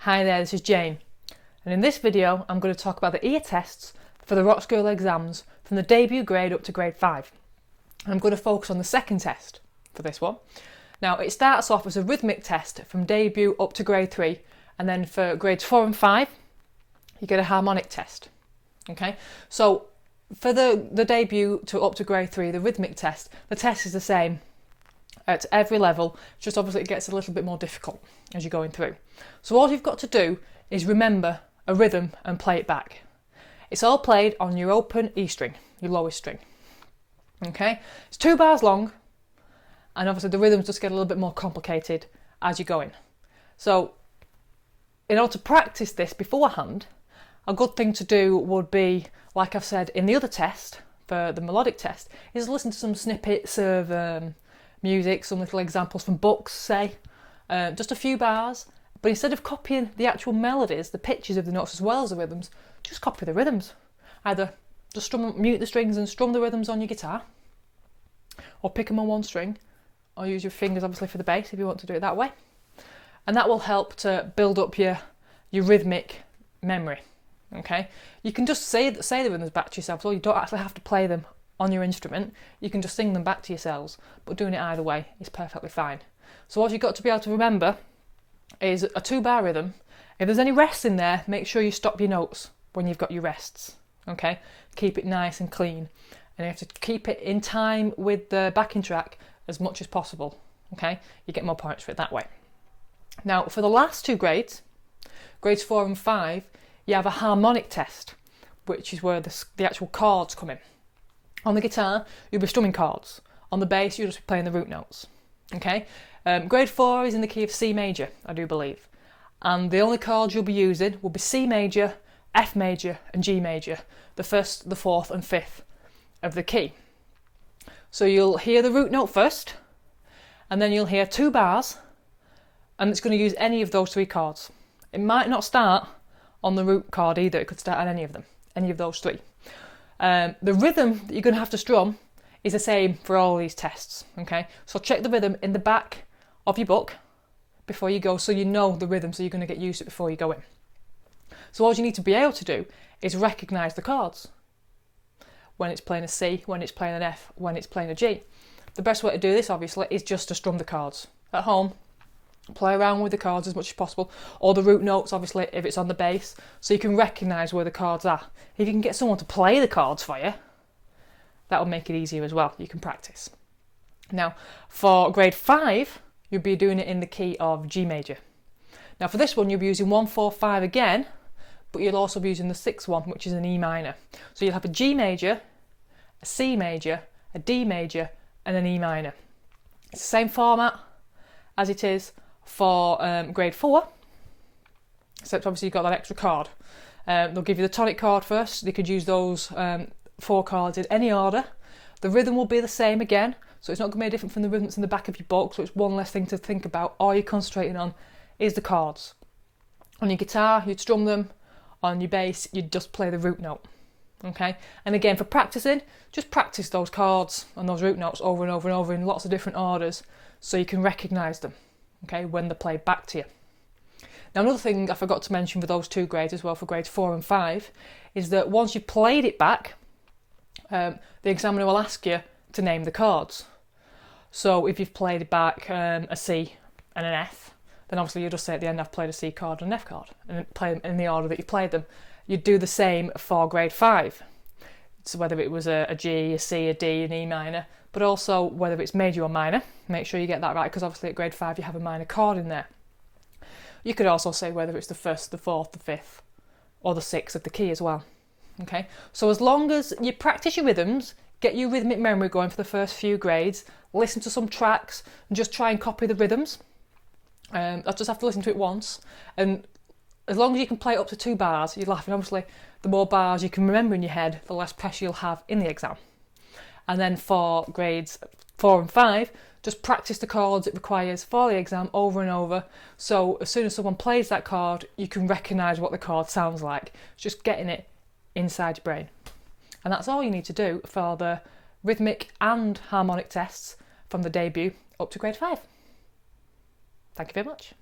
Hi there, this is Jane, and in this video I'm going to talk about the ear tests for the Rockschool exams from the debut grade up to grade 5. And I'm going to focus on the second test for this one. Now it starts off as a rhythmic test from debut up to grade 3, and then for grades 4 and 5 you get a harmonic test. Okay, so for the debut to up to grade 3, the rhythmic test, the test is the same at every level, just obviously it gets a little bit more difficult as you're going through. So all you've got to do is remember a rhythm and play it back. It's all played on your open E string, your lowest string. Okay, it's 2 bars long, and obviously the rhythms just get a little bit more complicated as you're going. So in order to practice this beforehand, a good thing to do would be, like I've said in the other test, for the melodic test, is listen to some snippets of music, some little examples from books, say, just a few bars, but instead of copying the actual melodies, the pitches of the notes as well as the rhythms, just copy the rhythms. Either just mute the strings and strum the rhythms on your guitar, or pick them on one string, or use your fingers obviously for the bass if you want to do it that way. And that will help to build up your rhythmic memory. Okay, you can just say the rhythms back to yourself, so you don't actually have to play them on your instrument. You can just sing them back to yourselves, but doing it either way is perfectly fine. So what you've got to be able to remember is a 2-bar rhythm. If there's any rests in there, make sure you stop your notes when you've got your rests. Okay, keep it nice and clean, and you have to keep it in time with the backing track as much as possible. Okay, you get more points for it that way. Now for the last 2 grades, grades 4 and 5, you have a harmonic test, which is where the actual chords come in. On the guitar, you'll be strumming chords. On the bass, you'll just be playing the root notes. Okay. Grade 4 is in the key of C major, I do believe. And the only chords you'll be using will be C major, F major and G major, the 1st, the 4th and 5th of the key. So you'll hear the root note first, and then you'll hear 2 bars, and it's going to use any of those 3 chords. It might not start on the root chord either, it could start on any of them, any of those 3. The rhythm that you're going to have to strum is the same for all these tests. Okay, so check the rhythm in the back of your book before you go, so you know the rhythm, so you're going to get used to it before you go in. So all you need to be able to do is recognise the chords. When it's playing a C, when it's playing an F, when it's playing a G. The best way to do this obviously is just to strum the chords at home. Play around with the chords as much as possible, or the root notes obviously if it's on the bass, so you can recognise where the chords are. If you can get someone to play the chords for you, that will make it easier as well. You can practice. Now for grade 5, you'll be doing it in the key of G major. Now for this one you'll be using 1, 4, 5 again, but you'll also be using the 6th one, which is an E minor. So you'll have a G major, a C major, a D major and an E minor. It's the same format as it is for grade 4, except obviously you've got that extra chord. They'll give you the tonic chord first. They could use those 4 chords in any order. The rhythm will be the same again, so it's not going to be any different from the rhythm that's in the back of your book, so it's one less thing to think about. All you're concentrating on is the chords. On your guitar, you'd strum them. On your bass, you'd just play the root note. Okay, and again for practicing, just practice those chords and those root notes over and over and over in lots of different orders, so you can recognise them. Okay, when they're played back to you. Now another thing I forgot to mention for those 2 grades as well, for grades 4 and 5, is that once you've played it back, the examiner will ask you to name the chords. So if you've played it back a C and an F, then obviously you'll just say at the end, I've played a C chord and an F chord, and play them in the order that you played them. You'd do the same for grade 5. So whether it was a G, a C, a D, an E minor, but also whether it's major or minor, make sure you get that right, because obviously at grade 5 you have a minor chord in there. You could also say whether it's the 1st, the 4th, the 5th, or the 6th of the key as well. Okay, so as long as you practice your rhythms, get your rhythmic memory going for the first few grades, listen to some tracks and just try and copy the rhythms. I just have to listen to it once, and as long as you can play it up to 2 bars, you're laughing. Obviously, the more bars you can remember in your head, the less pressure you'll have in the exam. And then for grades 4 and 5, just practice the chords it requires for the exam over and over. So as soon as someone plays that chord, you can recognise what the chord sounds like. It's just getting it inside your brain. And that's all you need to do for the rhythmic and harmonic tests from the debut up to grade 5. Thank you very much.